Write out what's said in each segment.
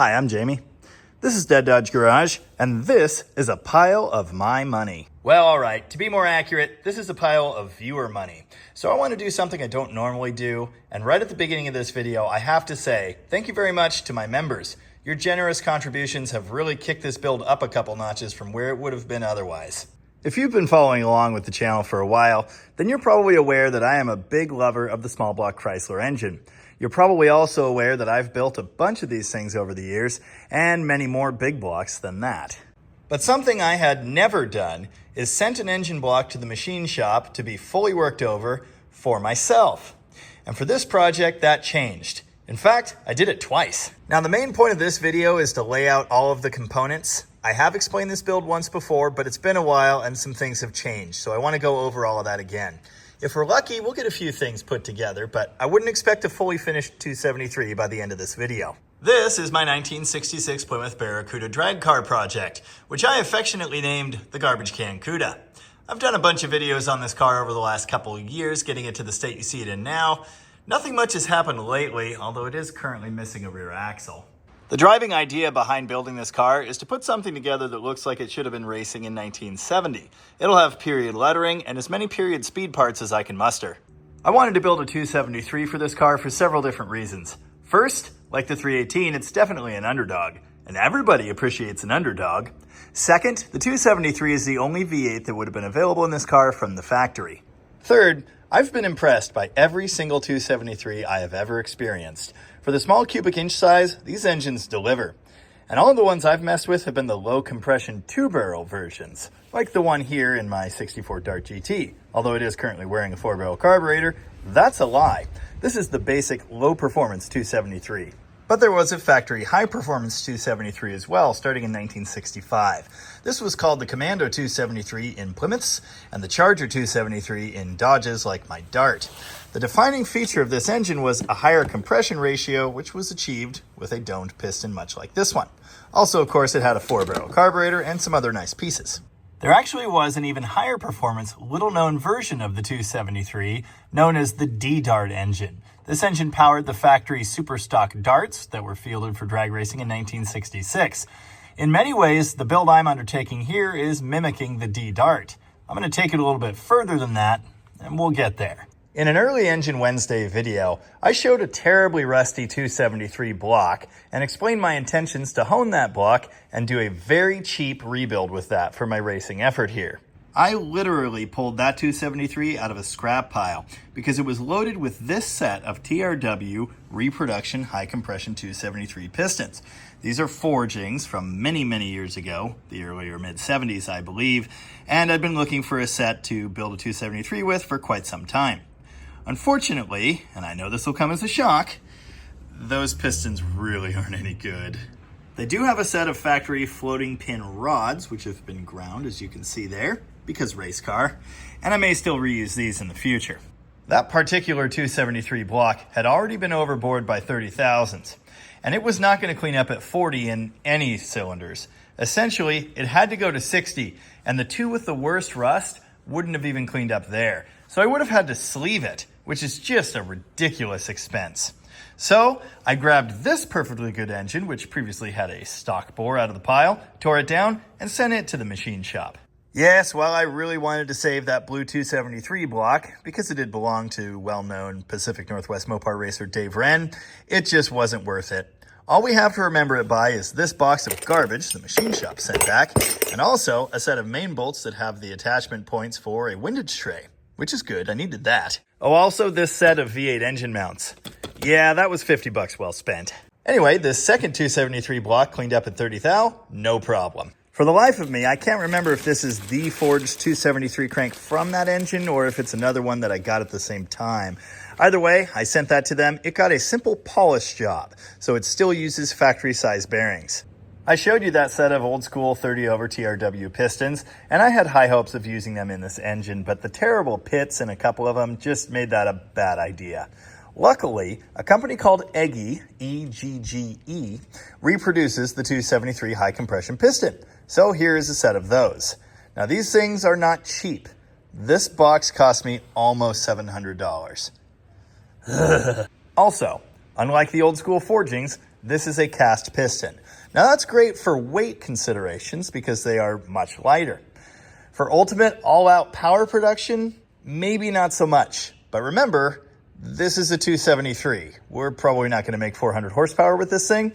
Hi, I'm Jamie. This is Dead Dodge Garage, and this is a pile of my money. Well, all right, to be more accurate, this is a pile of viewer money. So I want to do something I don't normally do, and right at the beginning of this video, I have to say thank you very much to my members. Your generous contributions have really kicked this build up a couple notches from where it would have been otherwise. If you've been following along with the channel for a while, then you're probably aware that I am a big lover of the small block Chrysler engine. You're probably also aware that I've built a bunch of these things over the years, and many more big blocks than that. But something I had never done is sent an engine block to the machine shop to be fully worked over for myself. And for this project, that changed. In fact, I did it twice. Now, the main point of this video is to lay out all of the components. I have explained this build once before, but it's been a while and some things have changed, so I want to go over all of that again. If we're lucky, we'll get a few things put together, but I wouldn't expect a fully finished 273 by the end of this video. This is my 1966 Plymouth Barracuda drag car project, which I affectionately named the Garbage Can Cuda. I've done a bunch of videos on this car over the last couple of years, getting it to the state you see it in now. Nothing much has happened lately, although it is currently missing a rear axle. The driving idea behind building this car is to put something together that looks like it should have been racing in 1970. It'll have period lettering and as many period speed parts as I can muster. I wanted to build a 273 for this car for several different reasons. First, like the 318, it's definitely an underdog, and everybody appreciates an underdog. Second, the 273 is the only V8 that would have been available in this car from the factory. Third, I've been impressed by every single 273 I have ever experienced. For the small cubic inch size, these engines deliver. And all of the ones I've messed with have been the low compression 2-barrel versions, like the one here in my 64 Dart GT. Although it is currently wearing a 4-barrel carburetor, that's a lie. This is the basic low performance 273. But there was a factory high-performance 273 as well, starting in 1965. This was called the Commando 273 in Plymouths and the Charger 273 in Dodges like my Dart. The defining feature of this engine was a higher compression ratio, which was achieved with a domed piston much like this one. Also, of course, it had a 4-barrel carburetor and some other nice pieces. There actually was an even higher performance, little-known version of the 273 known as the D-Dart engine. This engine powered the factory super stock darts that were fielded for drag racing in 1966. In many ways, the build I'm undertaking here is mimicking the D-Dart. I'm going to take it a little bit further than that, and we'll get there. In an early Engine Wednesday video, I showed a terribly rusty 273 block and explained my intentions to hone that block and do a very cheap rebuild with that for my racing effort here. I literally pulled that 273 out of a scrap pile because it was loaded with this set of TRW reproduction high compression 273 pistons. These are forgings from many, many years ago, the earlier mid-70s, I believe, and I've been looking for a set to build a 273 with for quite some time. Unfortunately, and I know this will come as a shock, those pistons really aren't any good. They do have a set of factory floating pin rods, which have been ground, as you can see there, because race car, and I may still reuse these in the future. That particular 273 block had already been overbored by 30 thousandths, and it was not going to clean up at 40 in any cylinders. Essentially, it had to go to 60, and the two with the worst rust wouldn't have even cleaned up there. So I would have had to sleeve it, which is just a ridiculous expense. So I grabbed this perfectly good engine, which previously had a stock bore out of the pile, tore it down, and sent it to the machine shop. Yes, well, I really wanted to save that blue 273 block because it did belong to well-known Pacific Northwest Mopar racer Dave Wren. It just wasn't worth it. All we have to remember it by is this box of garbage the machine shop sent back, and also a set of main bolts that have the attachment points for a windage tray, which is good. I needed that. Oh, also this set of V8 engine mounts. Yeah, that was 50 bucks well spent. Anyway, this second 273 block cleaned up at 30 thou, no problem. For the life of me, I can't remember if this is the forged 273 crank from that engine or if it's another one that I got at the same time. Either way, I sent that to them. It got a simple polish job, so it still uses factory size bearings. I showed you that set of old school 30 over TRW pistons, and I had high hopes of using them in this engine, but the terrible pits in a couple of them just made that a bad idea. Luckily, a company called Egge, E-G-G-E, reproduces the 273 high compression piston. So here is a set of those. Now these things are not cheap. This box cost me almost $700. Also, unlike the old school forgings, This is a cast piston. Now that's great for weight considerations because they are much lighter. For ultimate all-out power production, maybe not so much. But remember, this is a 273. We're probably not going to make 400 horsepower with this thing.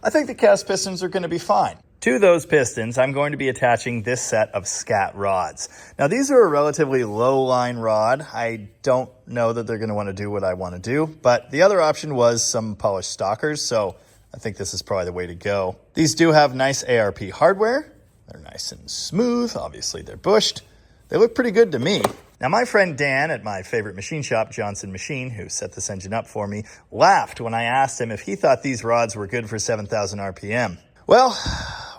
I think the cast pistons are going to be fine. To those pistons, I'm going to be attaching this set of scat rods. Now, these are a relatively low-line rod. I don't know that they're going to want to do what I want to do, but the other option was some polished stockers, so I think this is probably the way to go. These do have nice ARP hardware. They're nice and smooth. Obviously, they're bushed. They look pretty good to me. Now, my friend Dan at my favorite machine shop, Johnson Machine, who set this engine up for me, laughed when I asked him if he thought these rods were good for 7,000 RPM. Well,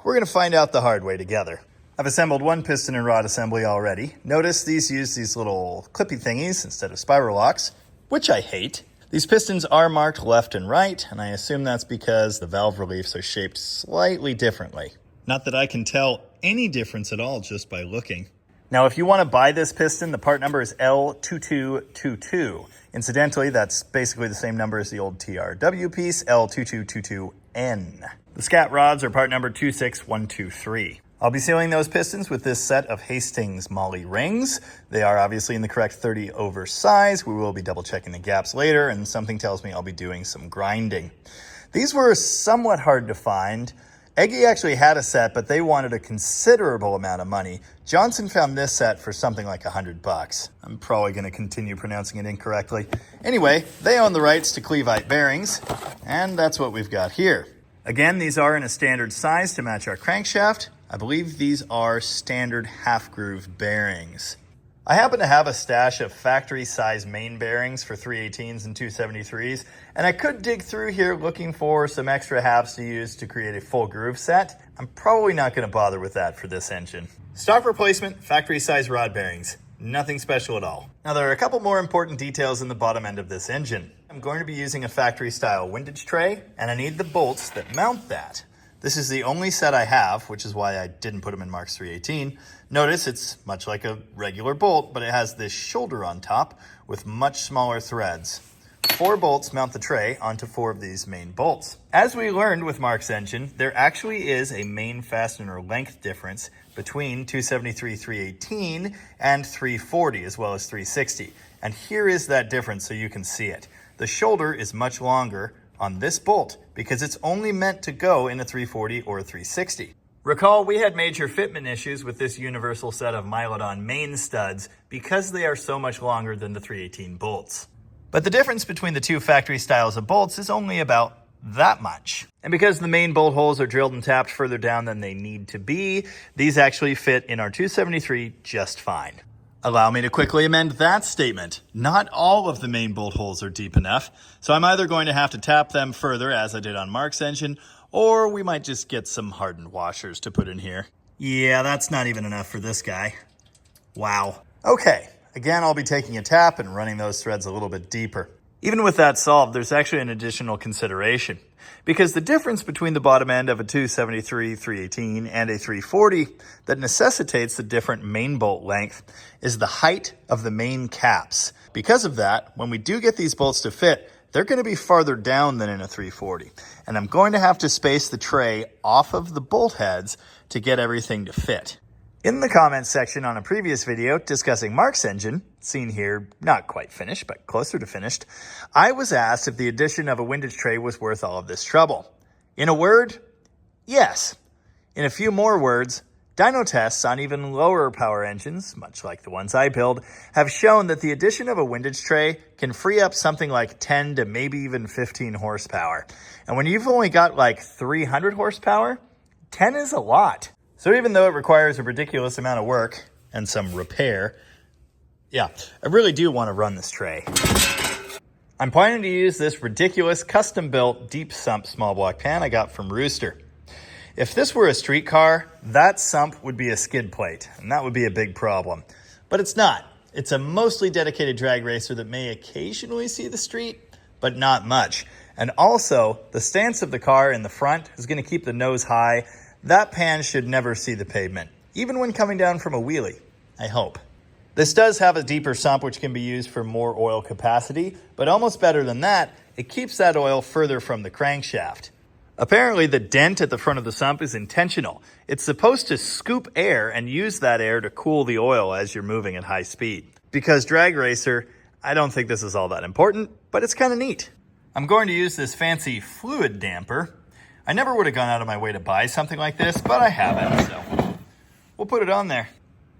we're going to find out the hard way together. I've assembled one piston and rod assembly already. Notice these use these little clippy thingies instead of spiral locks, which I hate. These pistons are marked left and right, and I assume that's because the valve reliefs are shaped slightly differently. Not that I can tell any difference at all just by looking. Now, if you want to buy this piston, the part number is L2222. Incidentally, that's basically the same number as the old TRW piece, L2222N. The scat rods are part number 26123. I'll be sealing those pistons with this set of Hastings Molly rings. They are obviously in the correct 30 over size. We will be double checking the gaps later, and something tells me I'll be doing some grinding. These were somewhat hard to find. Eggy actually had a set, but they wanted a considerable amount of money. Johnson found this set for something like $100. I'm probably going to continue pronouncing it incorrectly. Anyway, they own the rights to Cleveite bearings, and that's what we've got here. Again, these are in a standard size to match our crankshaft. I believe these are standard half-groove bearings. I happen to have a stash of factory-size main bearings for 318s and 273s, and I could dig through here looking for some extra halves to use to create a full groove set. I'm probably not going to bother with that for this engine. Stock replacement, factory-size rod bearings. Nothing special at all. Now, there are a couple more important details in the bottom end of this engine. I'm going to be using a factory-style windage tray, and I need the bolts that mount that. This is the only set I have, which is why I didn't put them in Mark's 318. Notice it's much like a regular bolt, but it has this shoulder on top with much smaller threads. 4 bolts mount the tray onto 4 of these main bolts. As we learned with Mark's engine, there actually is a main fastener length difference between 273 318 and 340 as well as 360. And here is that difference so you can see it. The shoulder is much longer on this bolt because it's only meant to go in a 340 or a 360. Recall we had major fitment issues with this universal set of Milodon main studs because they are so much longer than the 318 bolts. But the difference between the two factory styles of bolts is only about that much. And because the main bolt holes are drilled and tapped further down than they need to be, these actually fit in our 273 just fine. Allow me to quickly amend that statement. Not all of the main bolt holes are deep enough, so I'm either going to have to tap them further as I did on Mark's engine, or we might just get some hardened washers to put in here. Yeah, that's not even enough for this guy. Wow. Okay, again, I'll be taking a tap and running those threads a little bit deeper. Even with that solved, there's actually an additional consideration. Because the difference between the bottom end of a 273 318 and a 340 that necessitates the different main bolt length is the height of the main caps. Because of that, when we do get these bolts to fit, they're going to be farther down than in a 340. And I'm going to have to space the tray off of the bolt heads to get everything to fit. In the comments section on a previous video discussing Mark's engine, seen here not quite finished, but closer to finished, I was asked if the addition of a windage tray was worth all of this trouble. In a word, yes. In a few more words, dyno tests on even lower power engines, much like the ones I build, have shown that the addition of a windage tray can free up something like 10 to maybe even 15 horsepower. And when you've only got like 300 horsepower, 10 is a lot. So even though it requires a ridiculous amount of work and some repair, yeah, I really do want to run this tray. I'm planning to use this ridiculous custom-built deep sump small block pan I got from Rooster. If this were a street car, that sump would be a skid plate, and that would be a big problem. But it's not. It's a mostly dedicated drag racer that may occasionally see the street, but not much. And also, the stance of the car in the front is going to keep the nose high. That pan should never see the pavement, even when coming down from a wheelie, I hope. This does have a deeper sump which can be used for more oil capacity, but almost better than that, it keeps that oil further from the crankshaft. Apparently, the dent at the front of the sump is intentional. It's supposed to scoop air and use that air to cool the oil as you're moving at high speed. Because drag racer, I don't think this is all that important, but it's kind of neat. I'm going to use this fancy fluid damper. I never would have gone out of my way to buy something like this, but I haven't, so we'll put it on there.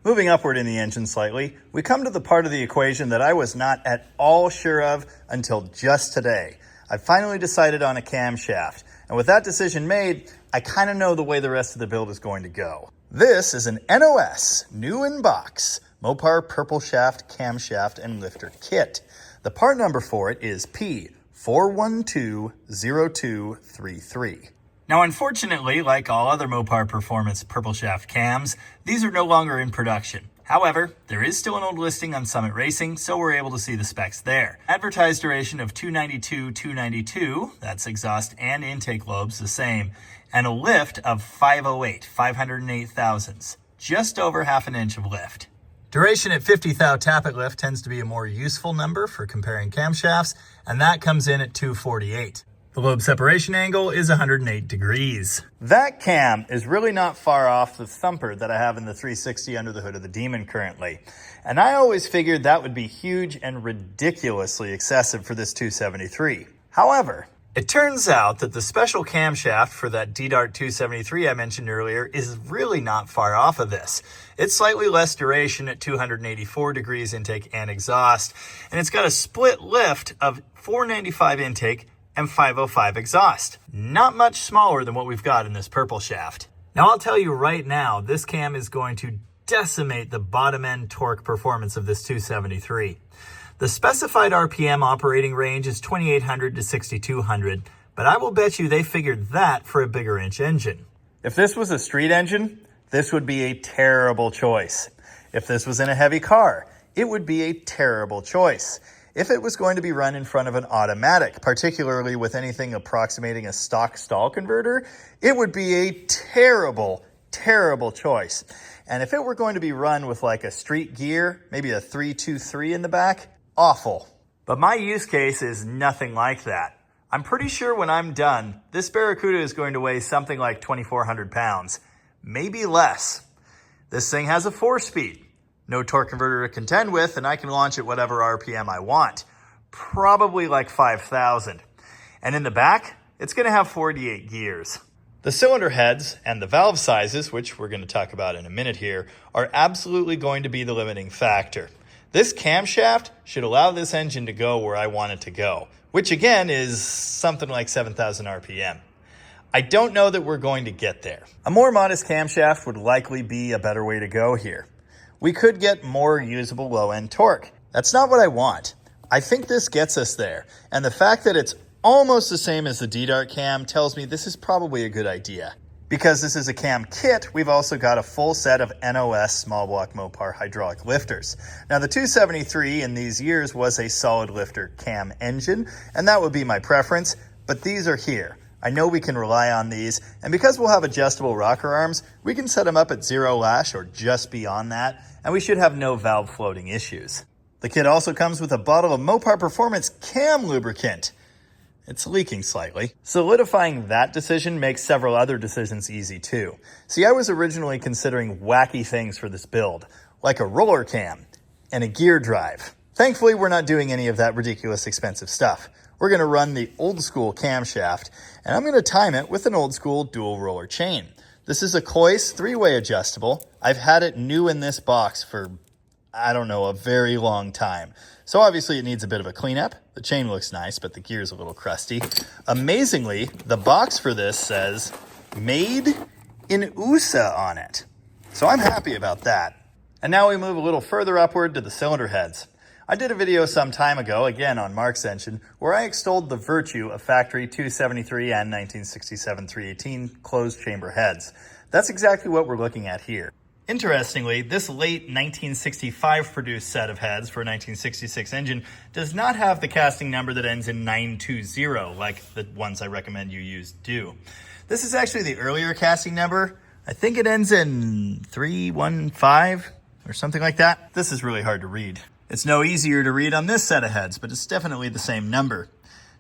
Moving upward in the engine slightly, we come to the part of the equation that I was not at all sure of until just today. I finally decided on a camshaft, and with that decision made, I kind of know the way the rest of the build is going to go. This is an NOS, new in box, Mopar purple shaft, camshaft, and lifter kit. The part number for it is P4120233. Now, unfortunately, like all other Mopar Performance purple shaft cams, these are no longer in production. However, there is still an old listing on Summit Racing, so we're able to see the specs there. Advertised duration of 292, that's exhaust and intake lobes the same, and a lift of 508 thousandths, just over half an inch of lift. Duration at 50 thou tappet lift tends to be a more useful number for comparing camshafts, and that comes in at 248. The lobe separation angle is 108 degrees. That cam is really not far off the thumper that I have in the 360 under the hood of the Demon currently. And I always figured that would be huge and ridiculously excessive for this 273. However, it turns out that the special camshaft for that D-Dart 273 I mentioned earlier is really not far off of this. It's slightly less duration at 284 degrees intake and exhaust, and it's got a split lift of 495 intake and 505 exhaust. Not much smaller than what we've got in this purple shaft. Now I'll tell you right now, this cam is going to decimate the bottom end torque performance of this 273. The specified RPM operating range is 2800 to 6200, but I will bet you they figured that for a bigger inch engine. If this was a street engine, this would be a terrible choice. If this was in a heavy car, it would be a terrible choice. If it was going to be run in front of an automatic, particularly with anything approximating a stock stall converter, it would be a terrible, terrible choice. And if it were going to be run with like a street gear, maybe a 323 in the back, awful. But my use case is nothing like that. I'm pretty sure when I'm done, this Barracuda is going to weigh something like 2,400 pounds, maybe less. This thing has a 4-speed. No torque converter to contend with, and I can launch at whatever RPM I want. Probably like 5,000. And in the back, it's going to have 48 gears. The cylinder heads and the valve sizes, which we're going to talk about in a minute here, are absolutely going to be the limiting factor. This camshaft should allow this engine to go where I want it to go, which again is something like 7,000 RPM. I don't know that we're going to get there. A more modest camshaft would likely be a better way to go here. We could get more usable low-end torque. That's not what I want. I think this gets us there, and the fact that it's almost the same as the D-Dart cam tells me this is probably a good idea. Because this is a cam kit, we've also got a full set of NOS small block Mopar hydraulic lifters. Now the 273 in these years was a solid lifter cam engine, and that would be my preference, but these are here. I know we can rely on these, and because we'll have adjustable rocker arms, we can set them up at 0 lash or just beyond that, and we should have no valve floating issues. The kit also comes with a bottle of Mopar Performance cam lubricant. It's leaking slightly. Solidifying that decision makes several other decisions easy too. See, I was originally considering wacky things for this build, like a roller cam and a gear drive. Thankfully, we're not doing any of that ridiculous expensive stuff. We're going to run the old school camshaft, and I'm going to time it with an old school dual roller chain. This is a Coyce 3-way adjustable. I've had it new in this box for, I don't know, a very long time. So obviously it needs a bit of a cleanup. The chain looks nice, but the gear's a little crusty. Amazingly, the box for this says made in USA on it. So I'm happy about that. And now we move a little further upward to the cylinder heads. I did a video some time ago, again on Mark's engine, where I extolled the virtue of factory 273 and 1967 318 closed chamber heads. That's exactly what we're looking at here. Interestingly, this late 1965 produced set of heads for a 1966 engine does not have the casting number that ends in 920 like the ones I recommend you use do. This is actually the earlier casting number. I think it ends in 315 or something like that. This is really hard to read. It's no easier to read on this set of heads, but it's definitely the same number.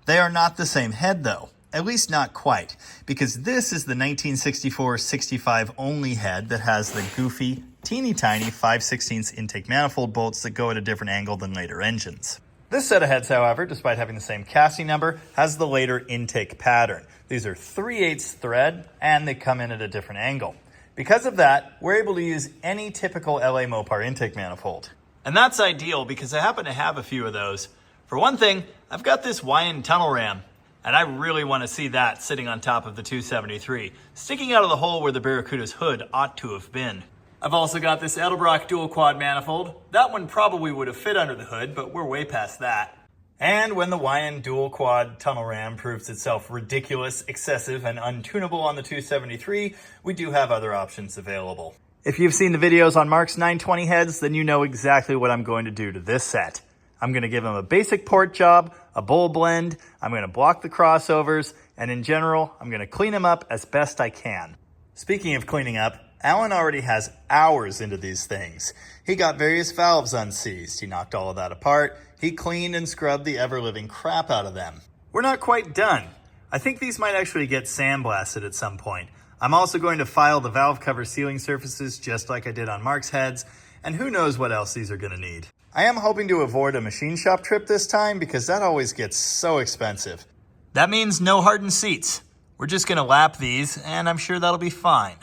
They are not the same head though. At least not quite, because this is the 1964-65 only head that has the goofy, teeny tiny 5/16 intake manifold bolts that go at a different angle than later engines. This set of heads, however, despite having the same casting number, has the later intake pattern. These are 3/8 thread, and they come in at a different angle. Because of that, we're able to use any typical LA Mopar intake manifold. And that's ideal because I happen to have a few of those. For one thing, I've got this Wyand tunnel ram, and I really want to see that sitting on top of the 273, sticking out of the hole where the Barracuda's hood ought to have been. I've also got this Edelbrock dual quad manifold. That one probably would have fit under the hood, but we're way past that. And when the Wyand dual quad tunnel ram proves itself ridiculous, excessive, and untunable on the 273, we do have other options available. If you've seen the videos on Mark's 920 heads, then you know exactly what I'm going to do to this set. I'm going to give him a basic port job, a bowl blend, I'm going to block the crossovers, and in general, I'm going to clean him up as best I can. Speaking of cleaning up, Alan already has hours into these things. He got various valves unseized, he knocked all of that apart, he cleaned and scrubbed the ever-living crap out of them. We're not quite done. I think these might actually get sandblasted at some point. I'm also going to file the valve cover sealing surfaces just like I did on Mark's heads, and who knows what else these are going to need. I am hoping to avoid a machine shop trip this time because that always gets so expensive. That means no hardened seats. We're just going to lap these, and I'm sure that'll be fine.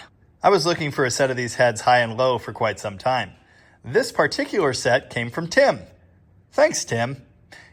I was looking for a set of these heads high and low for quite some time. This particular set came from Tim. Thanks, Tim.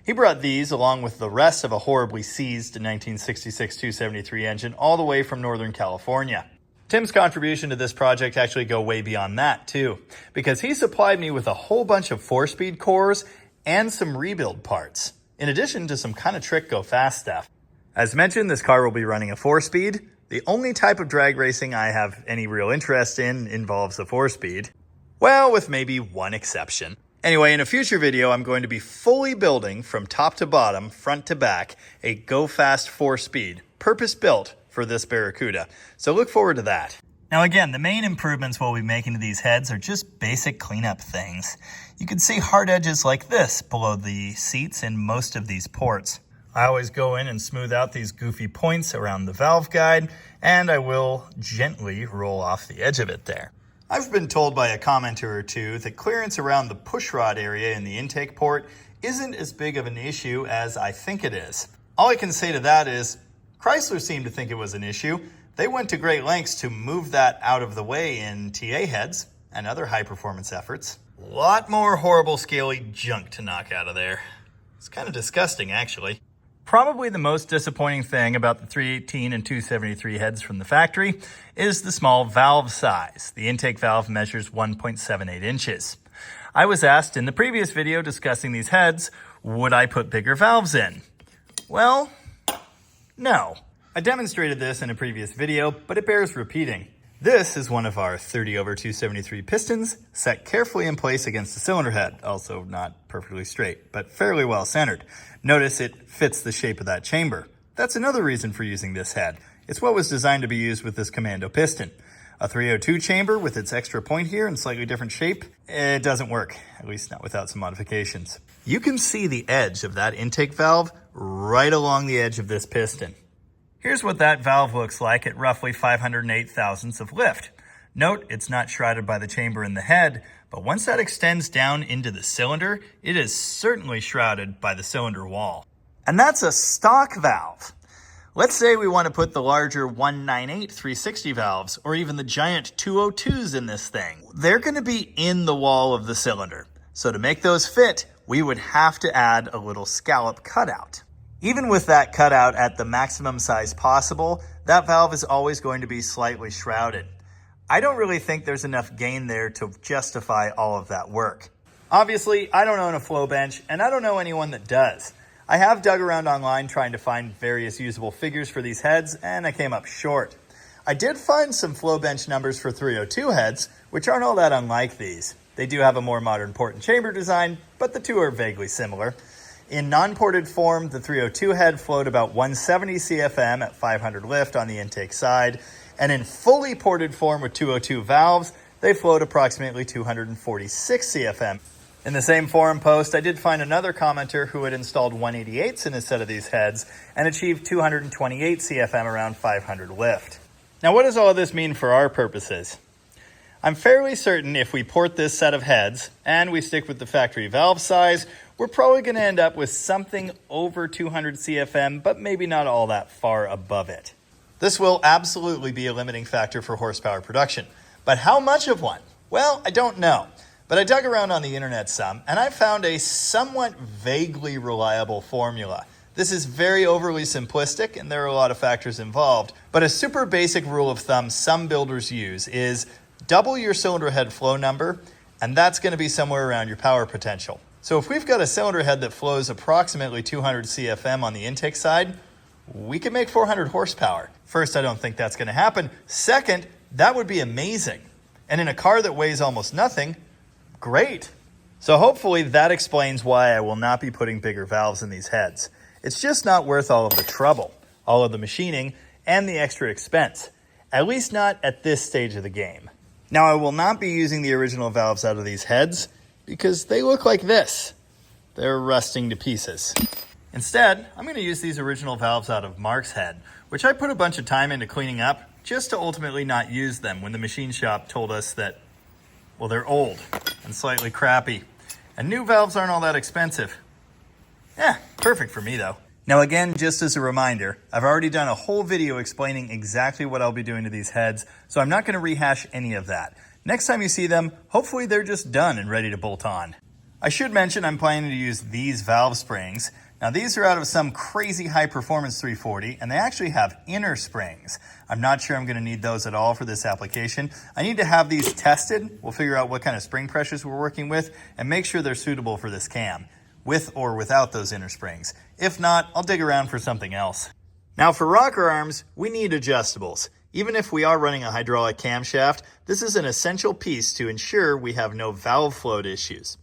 He brought these along with the rest of a horribly seized 1966 273 engine all the way from Northern California. Tim's contribution to this project actually go way beyond that too, because he supplied me with a whole bunch of 4-speed cores and some rebuild parts, in addition to some kind of trick go fast stuff. As mentioned, this car will be running a 4-speed. The only type of drag racing I have any real interest in involves a 4-speed. Well, with maybe one exception. Anyway, in a future video, I'm going to be fully building from top to bottom, front to back, a Go Fast 4-speed, purpose-built for this Barracuda. So look forward to that. Now again, the main improvements we'll be making to these heads are just basic cleanup things. You can see hard edges like this below the seats in most of these ports. I always go in and smooth out these goofy points around the valve guide, and I will gently roll off the edge of it there. I've been told by a commenter or two that clearance around the pushrod area in the intake port isn't as big of an issue as I think it is. All I can say to that is, Chrysler seemed to think it was an issue. They went to great lengths to move that out of the way in TA heads and other high-performance efforts. A lot more horrible scaly junk to knock out of there. It's kind of disgusting, actually. Probably the most disappointing thing about the 318 and 273 heads from the factory is the small valve size. The intake valve measures 1.78 inches. I was asked in the previous video discussing these heads, would I put bigger valves in? Well, no. I demonstrated this in a previous video, but it bears repeating. This is one of our 30/273 pistons set carefully in place against the cylinder head, also not perfectly straight, but fairly well centered. Notice it fits the shape of that chamber. That's another reason for using this head. It's what was designed to be used with this Commando piston. A 302 chamber with its extra point here and slightly different shape, it doesn't work, at least not without some modifications. You can see the edge of that intake valve right along the edge of this piston. Here's what that valve looks like at roughly 508 thousandths of lift. Note, it's not shrouded by the chamber in the head, but once that extends down into the cylinder, it is certainly shrouded by the cylinder wall. And that's a stock valve. Let's say we want to put the larger 198 360 valves, or even the giant 202s in this thing. They're going to be in the wall of the cylinder. So to make those fit, we would have to add a little scallop cutout. Even with that cutout at the maximum size possible, that valve is always going to be slightly shrouded. I don't really think there's enough gain there to justify all of that work. Obviously, I don't own a flow bench, and I don't know anyone that does. I have dug around online trying to find various usable figures for these heads, and I came up short. I did find some flow bench numbers for 302 heads, which aren't all that unlike these. They do have a more modern port and chamber design, but the two are vaguely similar. In non-ported form, the 302 head flowed about 170 CFM at 500 lift on the intake side, and in fully ported form with 202 valves, they flowed approximately 246 CFM. In the same forum post, I did find another commenter who had installed 188s in a set of these heads and achieved 228 CFM around 500 lift. Now, what does all of this mean for our purposes? I'm fairly certain if we port this set of heads and we stick with the factory valve size, we're probably going to end up with something over 200 CFM, but maybe not all that far above it. This will absolutely be a limiting factor for horsepower production. But how much of one? Well, I don't know. But I dug around on the internet some, and I found a somewhat vaguely reliable formula. This is very overly simplistic, and there are a lot of factors involved. But a super basic rule of thumb some builders use is double your cylinder head flow number, and that's going to be somewhere around your power potential. So if we've got a cylinder head that flows approximately 200 CFM on the intake side, we can make 400 horsepower. First, I don't think that's going to happen. Second, that would be amazing. And in a car that weighs almost nothing, great. So hopefully that explains why I will not be putting bigger valves in these heads. It's just not worth all of the trouble, all of the machining, and the extra expense. At least not at this stage of the game. Now, I will not be using the original valves out of these heads because they look like this. They're rusting to pieces. Instead, I'm going to use these original valves out of Mark's head, which I put a bunch of time into cleaning up just to ultimately not use them when the machine shop told us that, well, they're old and slightly crappy, and new valves aren't all that expensive. Perfect for me though. Now again, just as a reminder, I've already done a whole video explaining exactly what I'll be doing to these heads, so I'm not going to rehash any of that. Next time you see them, hopefully they're just done and ready to bolt on. I should mention I'm planning to use these valve springs. Now these are out of some crazy high performance 340, and they actually have inner springs. I'm not sure I'm going to need those at all for this application. I need to have these tested. We'll figure out what kind of spring pressures we're working with and make sure they're suitable for this cam, with or without those inner springs. If not, I'll dig around for something else. Now for rocker arms, we need adjustables. Even if we are running a hydraulic camshaft, this is an essential piece to ensure we have no valve float issues.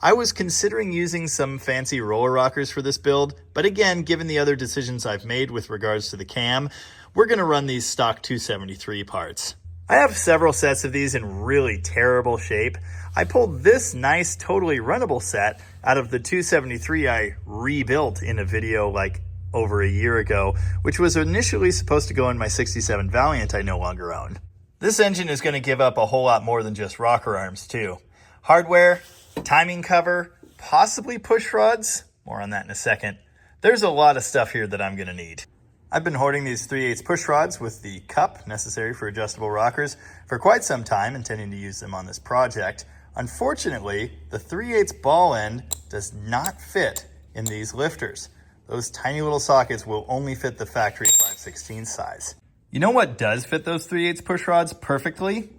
I was considering using some fancy roller rockers for this build, but again, given the other decisions I've made with regards to the cam, we're going to run these stock 273 parts. I have several sets of these in really terrible shape. I pulled this nice, totally runnable set out of the 273 I rebuilt in a video like over a year ago, which was initially supposed to go in my 67 Valiant I no longer own. This engine is going to give up a whole lot more than just rocker arms too. Hardware, timing cover, possibly push rods, more on that in a second. There's a lot of stuff here that I'm going to need. I've been hoarding these 3/8 push rods with the cup necessary for adjustable rockers for quite some time, intending to use them on this project. Unfortunately, the 3/8 ball end does not fit in these lifters. Those tiny little sockets will only fit the factory 5/16 size. You know what does fit those 3/8 push rods perfectly?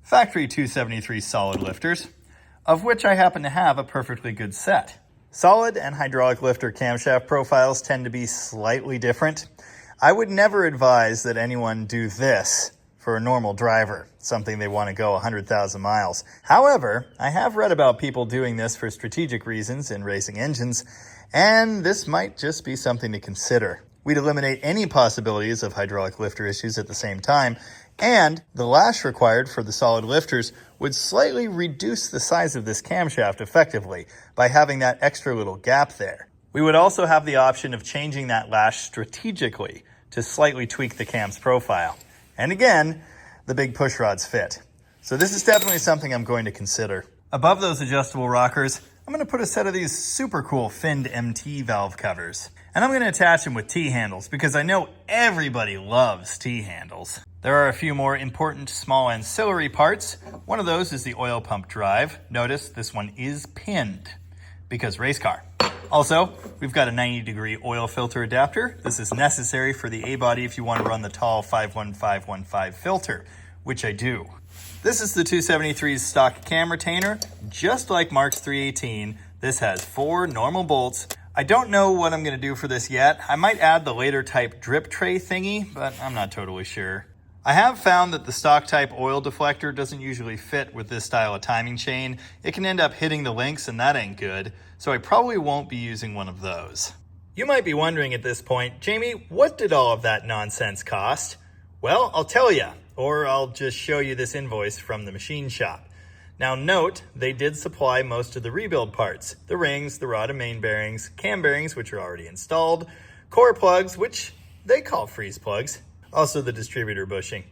Factory 273 solid lifters, of which I happen to have a perfectly good set. Solid and hydraulic lifter camshaft profiles tend to be slightly different. I would never advise that anyone do this for a normal driver, something they want to go 100,000 miles. However, I have read about people doing this for strategic reasons in racing engines, and this might just be something to consider. We'd eliminate any possibilities of hydraulic lifter issues at the same time, and the lash required for the solid lifters would slightly reduce the size of this camshaft effectively by having that extra little gap there. We would also have the option of changing that lash strategically to slightly tweak the cam's profile. And again, the big push rods fit. So this is definitely something I'm going to consider. Above those adjustable rockers, I'm going to put a set of these super cool finned MT valve covers. And I'm going to attach them with T-handles because I know everybody loves T-handles. There are a few more important small ancillary parts. One of those is the oil pump drive. Notice this one is pinned because race car. Also, we've got a 90-degree oil filter adapter. This is necessary for the A-body if you want to run the tall 51515 filter, which I do. This is the 273's stock cam retainer. Just like Mark's 318, this has 4 normal bolts. I don't know what I'm going to do for this yet. I might add the later type drip tray thingy, but I'm not totally sure. I have found that the stock type oil deflector doesn't usually fit with this style of timing chain. It can end up hitting the links and that ain't good, so I probably won't be using one of those. You might be wondering at this point, Jamie, what did all of that nonsense cost? Well, I'll tell you, or I'll just show you this invoice from the machine shop. Now note, they did supply most of the rebuild parts. The rings, the rod and main bearings, cam bearings, which are already installed, core plugs, which they call freeze plugs, also the distributor bushing.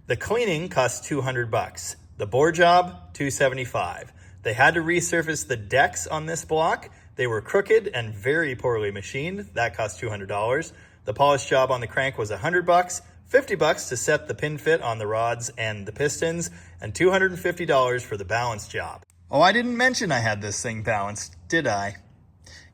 The cleaning cost $200. The bore job, $275. They had to resurface the decks on this block. They were crooked and very poorly machined. That cost $200. The polish job on the crank was $100, $50 to set the pin fit on the rods and the pistons, and $250 for the balance job. Oh, I didn't mention I had this thing balanced, did I?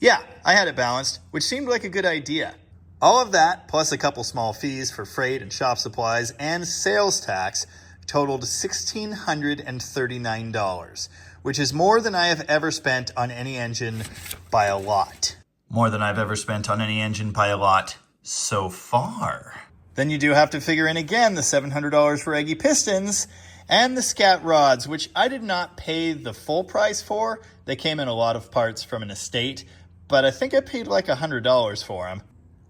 Yeah, I had it balanced, which seemed like a good idea. All of that, plus a couple small fees for freight and shop supplies and sales tax, totaled $1,639, which is more than I have ever spent on any engine by a lot. More than I've ever spent on any engine by a lot so far. Then you do have to figure in again the $700 for Eggy pistons and the scat rods, which I did not pay the full price for. They came in a lot of parts from an estate, but I think I paid like $100 for them.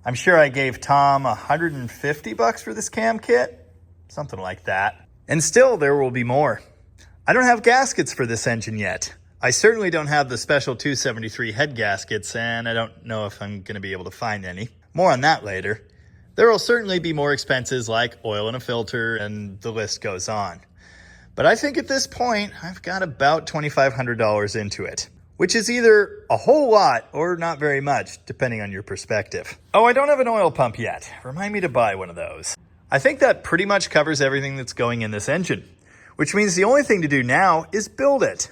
I'm sure I gave Tom $150 for this cam kit, something like that. And still, there will be more. I don't have gaskets for this engine yet. I certainly don't have the special 273 head gaskets, and I don't know if I'm going to be able to find any. More on that later. There will certainly be more expenses like oil and a filter, and the list goes on. But I think at this point, I've got about $2,500 into it, which is either a whole lot or not very much, depending on your perspective. Oh, I don't have an oil pump yet. Remind me to buy one of those. I think that pretty much covers everything that's going in this engine, which means the only thing to do now is build it.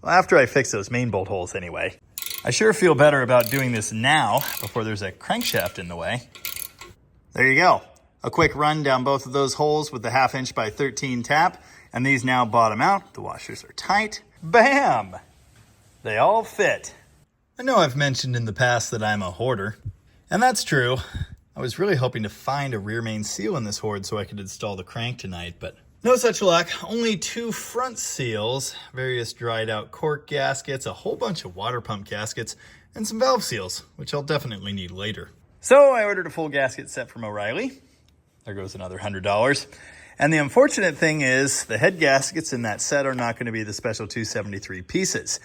Well, after I fix those main bolt holes anyway. I sure feel better about doing this now before there's a crankshaft in the way. There you go. A quick run down both of those holes with the 1/2 inch by 13 tap, and these now bottom out. The washers are tight. Bam! They all fit. I know I've mentioned in the past that I'm a hoarder, and that's true. I was really hoping to find a rear main seal in this hoard so I could install the crank tonight, but no such luck. Only 2 front seals, various dried out cork gaskets, a whole bunch of water pump gaskets, and some valve seals, which I'll definitely need later. So I ordered a full gasket set from O'Reilly. There goes another $100. And the unfortunate thing is the head gaskets in that set are not going to be the special 273 pieces.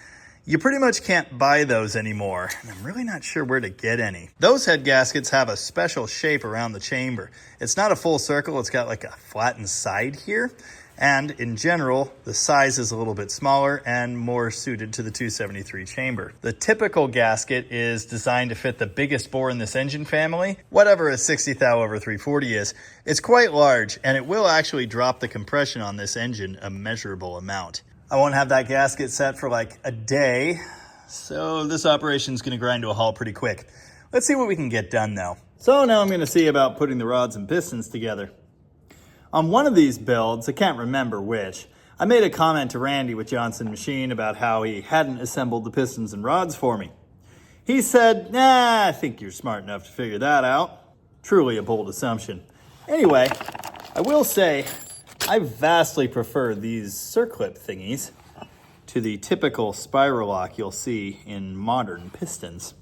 You pretty much can't buy those anymore, and I'm really not sure where to get any. Those head gaskets have a special shape around the chamber. It's not a full circle, it's got like a flattened side here, and in general, the size is a little bit smaller and more suited to the 273 chamber. The typical gasket is designed to fit the biggest bore in this engine family, whatever a 60 thou over 340 is. It's quite large, and it will actually drop the compression on this engine a measurable amount. I won't have that gasket set for like a day, so this operation's going to grind to a halt pretty quick. Let's see what we can get done though. So now I'm going to see about putting the rods and pistons together. On one of these builds, I can't remember which, I made a comment to Randy with Johnson Machine about how he hadn't assembled the pistons and rods for me. He said, "Nah, I think you're smart enough to figure that out." Truly a bold assumption. Anyway, I will say, I vastly prefer these circlip thingies to the typical spiral lock you'll see in modern pistons.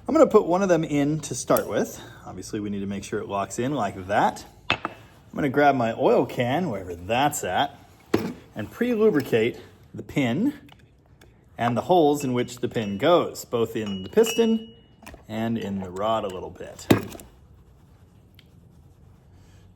I'm going to put one of them in to start with. Obviously, we need to make sure it locks in like that. I'm going to grab my oil can, wherever that's at, and pre-lubricate the pin and the holes in which the pin goes, both in the piston and in the rod a little bit.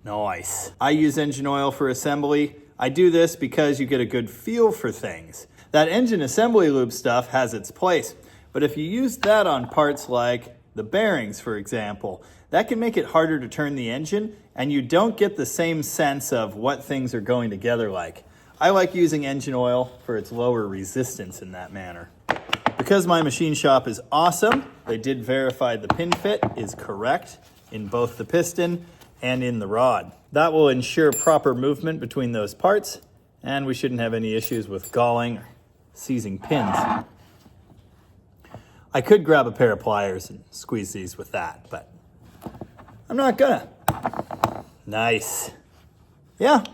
Nice. I use engine oil for assembly. I do this because you get a good feel for things. That engine assembly lube stuff has its place, but if you use that on parts like the bearings, for example, that can make it harder to turn the engine, and you don't get the same sense of what things are going together like. I like using engine oil for its lower resistance in that manner. Because my machine shop is awesome, they did verify the pin fit is correct in both the piston and in the rod. That will ensure proper movement between those parts, and we shouldn't have any issues with galling or seizing pins. I could grab a pair of pliers and squeeze these with that, but I'm not gonna. Nice. Yeah,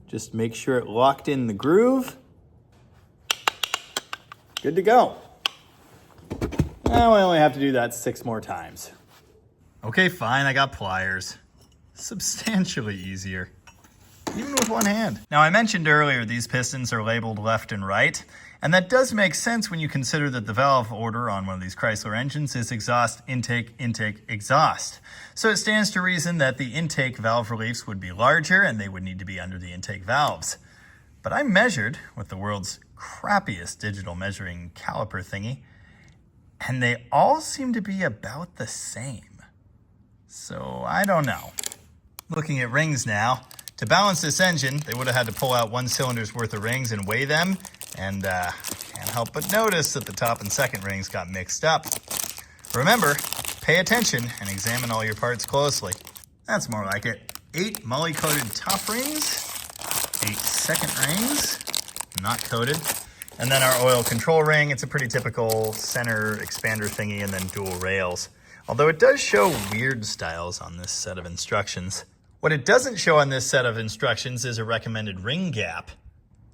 just make sure it locked in the groove. Good to go. Now I only have to do that 6 more times. Okay, fine, I got pliers. Substantially easier. even with one hand. Now, I mentioned earlier these pistons are labeled left and right, and that does make sense when you consider that the valve order on one of these Chrysler engines is exhaust, intake, intake, exhaust. So it stands to reason that the intake valve reliefs would be larger and they would need to be under the intake valves. But I measured with the world's crappiest digital measuring caliper thingy, and they all seem to be about the same. So I don't know. Looking at rings now, to balance this engine, they would have had to pull out 1 cylinder's worth of rings and weigh them, and can't help but notice that the top and second rings got mixed up. Remember, pay attention and examine all your parts closely. That's more like it. 8 mully-coated top rings, 8 second rings, not coated, and then our oil control ring. It's a pretty typical center expander thingy and then dual rails. Although it does show weird styles on this set of instructions. What it doesn't show on this set of instructions is a recommended ring gap.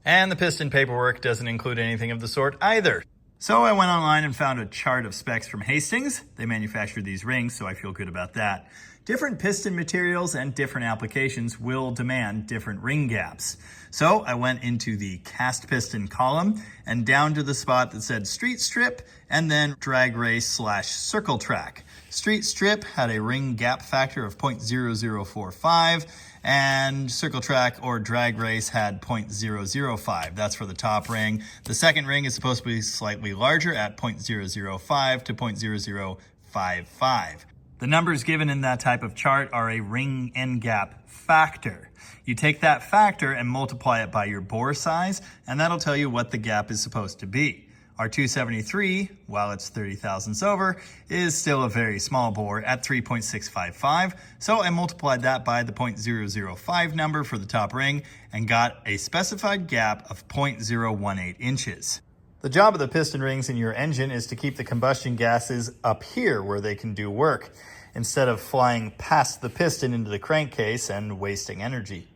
And the piston paperwork doesn't include anything of the sort either. So I went online and found a chart of specs from Hastings. They manufactured these rings, so I feel good about that. Different piston materials and different applications will demand different ring gaps. So I went into the cast piston column and down to the spot that said street strip and then drag race / circle track. Street strip had a ring gap factor of 0.0045 and circle track or drag race had 0.005. That's for the top ring. The second ring is supposed to be slightly larger at 0.005 to 0.0055. The numbers given in that type of chart are a ring end gap factor. You take that factor and multiply it by your bore size, and that'll tell you what the gap is supposed to be. Our 273, while it's 30 thousandths over, is still a very small bore at 3.655. So I multiplied that by the 0.005 number for the top ring and got a specified gap of 0.018 inches. The job of the piston rings in your engine is to keep the combustion gases up here where they can do work, instead of flying past the piston into the crankcase and wasting energy.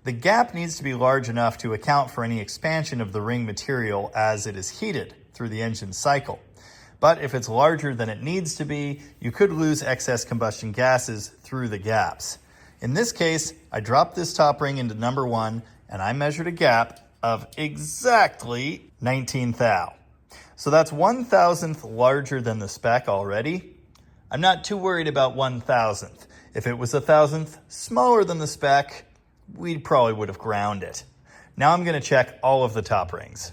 The gap needs to be large enough to account for any expansion of the ring material as it is heated through the engine cycle. But if it's larger than it needs to be, you could lose excess combustion gases through the gaps. In this case, I dropped this top ring into number 1 and I measured a gap of exactly 19 thou. So that's 1,000th larger than the spec already. I'm not too worried about 1,000th. If it was 1,000th smaller than the spec, we probably would have ground it. Now I'm going to check all of the top rings.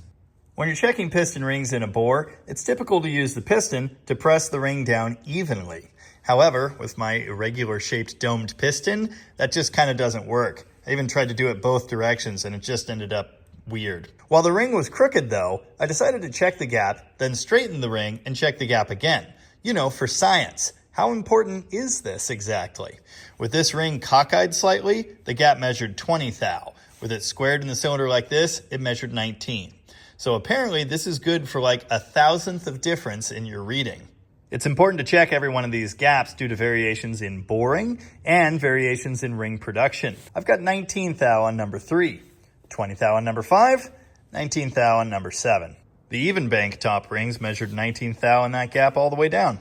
When you're checking piston rings in a bore, it's typical to use the piston to press the ring down evenly. However, with my irregular shaped domed piston, that just kind of doesn't work. I even tried to do it both directions and it just ended up weird. While the ring was crooked though, I decided to check the gap, then straighten the ring and check the gap again. You know, for science. How important is this exactly? With this ring cockeyed slightly, the gap measured 20 thou. With it squared in the cylinder like this, it measured 19. So apparently this is good for like 1,000th of difference in your reading. It's important to check every one of these gaps due to variations in boring and variations in ring production. I've got 19 thou on number 3, 20 thou on number 5, 19 thou on number 7. The even bank top rings measured 19 thou in that gap all the way down.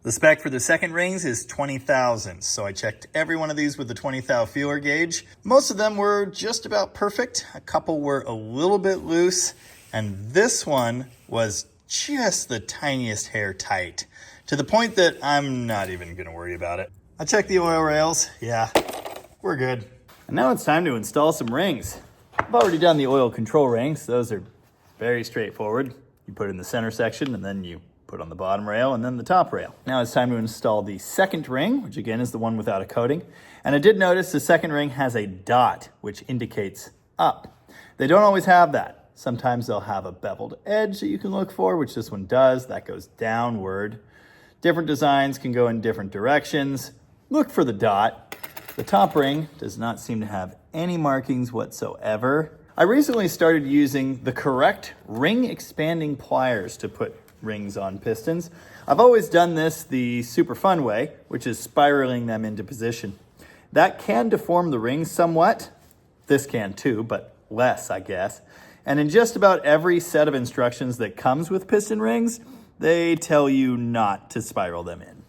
The spec for the second rings is 20 thousandths, so I checked every one of these with the 20 thou feeler gauge. Most of them were just about perfect. A couple were a little bit loose, and this one was just the tiniest hair tight, to the point that I'm not even going to worry about it. I checked the oil rails. Yeah, we're good. And now it's time to install some rings. I've already done the oil control rings. Those are very straightforward. You put in the center section, and then you put on the bottom rail and then the top rail. Now it's time to install the second ring, which again is the one without a coating. And I did notice the second ring has a dot, which indicates up. They don't always have that. Sometimes they'll have a beveled edge that you can look for, which this one does. That goes downward. Different designs can go in different directions. Look for the dot. The top ring does not seem to have any markings whatsoever. I recently started using the correct ring expanding pliers to put rings on pistons. I've always done this the super fun way, which is spiraling them into position. That can deform the rings somewhat. This can too, but less, I guess. And in just about every set of instructions that comes with piston rings, they tell you not to spiral them in.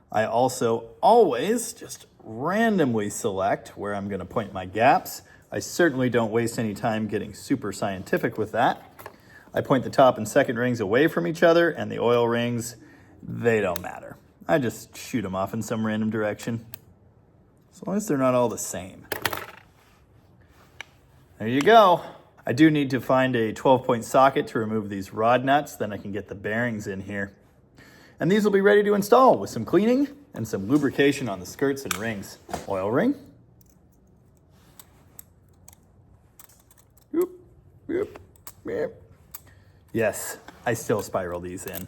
I also always just randomly select where I'm going to point my gaps. I certainly don't waste any time getting super scientific with that. I point the top and second rings away from each other, and the oil rings, they don't matter. I just shoot them off in some random direction, as long as they're not all the same. There you go. I do need to find a 12-point socket to remove these rod nuts, then I can get the bearings in here. And these will be ready to install with some cleaning and some lubrication on the skirts and rings. Oil ring. Whoop, whoop, whoop. Yes, I still spiral these in.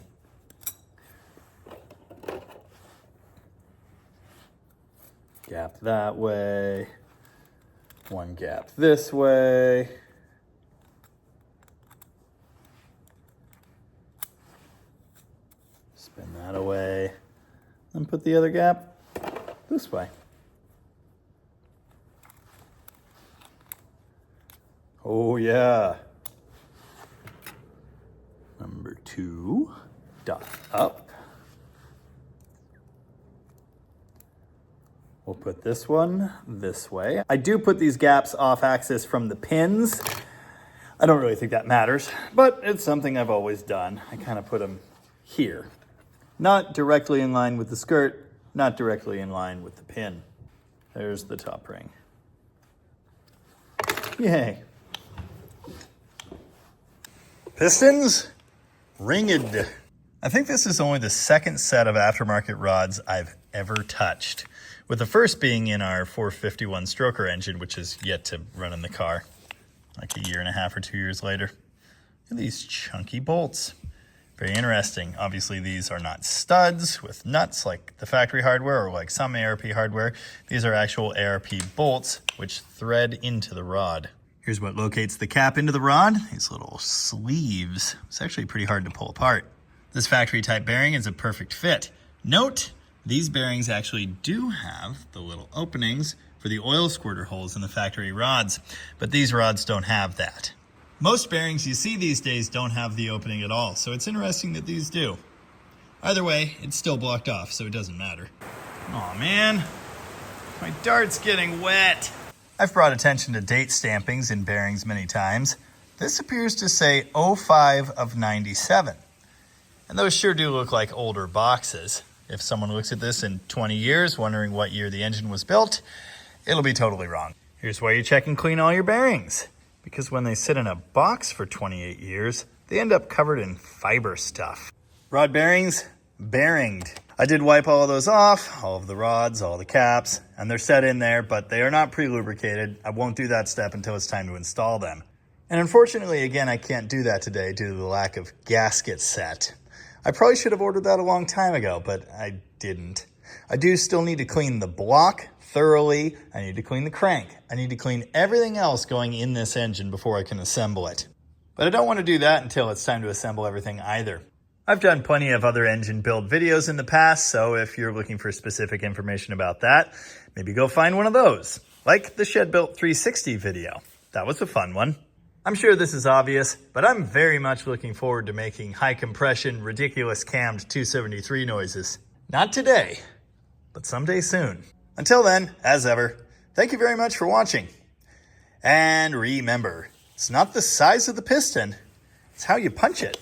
Gap that way. One gap this way. Spin that away. And put the other gap this way. Oh yeah. Number 2, dot up. We'll put this one this way. I do put these gaps off axis from the pins. I don't really think that matters, but it's something I've always done. I kind of put them here. Not directly in line with the skirt, not directly in line with the pin. There's the top ring. Yay. Pistons, ringed. I think this is only the second set of aftermarket rods I've ever touched, with the first being in our 451 stroker engine, which is yet to run in the car, like a year and a half or 2 years later. Look at these chunky bolts. Very interesting. Obviously, these are not studs with nuts like the factory hardware or like some ARP hardware. These are actual ARP bolts which thread into the rod. Here's what locates the cap into the rod. These little sleeves. It's actually pretty hard to pull apart. This factory type bearing is a perfect fit. Note, these bearings actually do have the little openings for the oil squirter holes in the factory rods, but these rods don't have that. Most bearings you see these days don't have the opening at all, so it's interesting that these do. Either way, it's still blocked off, so it doesn't matter. Aw man, my dart's getting wet. I've brought attention to date stampings in bearings many times. This appears to say 05 of 97. And those sure do look like older boxes. If someone looks at this in 20 years, wondering what year the engine was built, it'll be totally wrong. Here's why you check and clean all your bearings. Because when they sit in a box for 28 years, they end up covered in fiber stuff. Rod bearings, bearinged. I did wipe all of those off, all of the rods, all the caps, and they're set in there, but they are not pre-lubricated. I won't do that step until it's time to install them. And unfortunately, again, I can't do that today due to the lack of gasket set. I probably should have ordered that a long time ago, but I didn't. I do still need to clean the block thoroughly. I need to clean the crank. I need to clean everything else going in this engine before I can assemble it. But I don't want to do that until it's time to assemble everything either. I've done plenty of other engine build videos in the past, so if you're looking for specific information about that, maybe go find one of those, like the Shed Built 360 video. That was a fun one. I'm sure this is obvious, but I'm very much looking forward to making high compression, ridiculous cammed 273 noises. Not today, but someday soon. Until then, as ever, thank you very much for watching. And remember, it's not the size of the piston, it's how you punch it.